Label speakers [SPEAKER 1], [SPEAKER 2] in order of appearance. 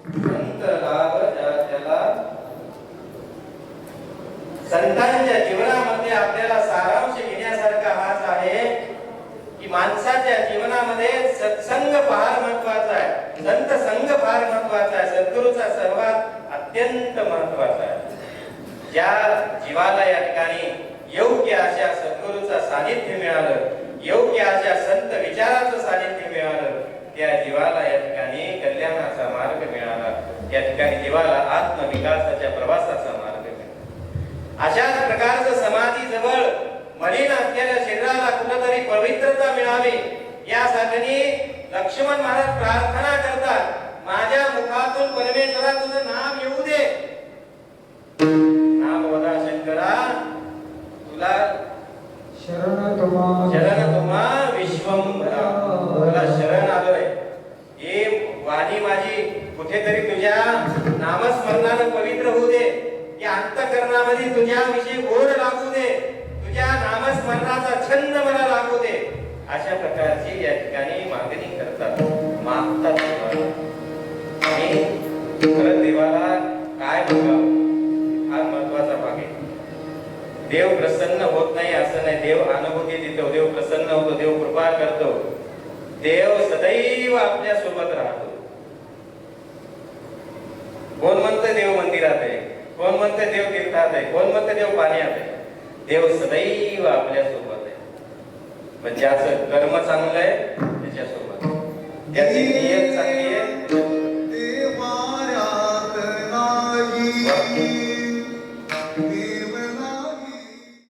[SPEAKER 1] संत लाभ त्याला संतांच्या जीवनामध्ये आपल्याला सारांश घेण्यासारखा हाच आहे की माणसाच्या जीवनामध्ये सत्संग फार महत्वाचा आहे, संत संग फार महत्वाचा आहे, सद्गुरूचा सर्वात अत्यंत महत्वाचा आहे। ज्या जीवाला या ठिकाणी योग्य अशा सद्गुरूचा सानिध्य मिळालं, योग्य अशा संत विचाराचं सानिध्य मिळालं, त्या जीवाला या ठिकाणी कल्याणाचा मार्ग मिळाला, या ठिकाणी जीवाला आत्मविकासाच्या प्रवासाचा मार्ग मिळाला। अशाच प्रकारचं समाधी जवळ मलिन असलेल्या शरीराला कुठेतरी पवित्रता मिळावी यासाठी लक्ष्मण महाराज प्रार्थना करतात, माझ्या मुखातून परमेश्वरा तुझं नाम येऊ दे, नाम वदा शंकरा, तुला
[SPEAKER 2] शरण तुम्हा
[SPEAKER 1] विश्वंभरा, तुला शरण आलोय। हे वाणी माझी कुठेतरी तुझ्या नामस्मरणाने पवित्र होऊ दे, या अंतःकरणामध्ये तुझ्या विषयी ओढ लागू दे, तुझ्या नामस्मरणाचा छंद मला लागू दे, अशा प्रकारची या ठिकाणी मागणी करतात, मागतात आणि परत देवाला काय बघावं हा महत्वाचा भाग आहे। देव प्रसन्न होत नाही असं नाही, देव अनुभूती देतो, देव प्रसन्न होतो, देव कृपा करतो, देव सदैव आपल्या सोबत राहतो। कोण म्हणतं देव मंदिरात आहे, कोण म्हणतं देव तीर्थात आहे, कोण म्हणतं देव पाण्यात आहे, देव सदैव आपल्या सोबत आहे। पण ज्याचं कर्म चांगलं आहे त्याच्या सोबत, त्याची नियत चांगली आहे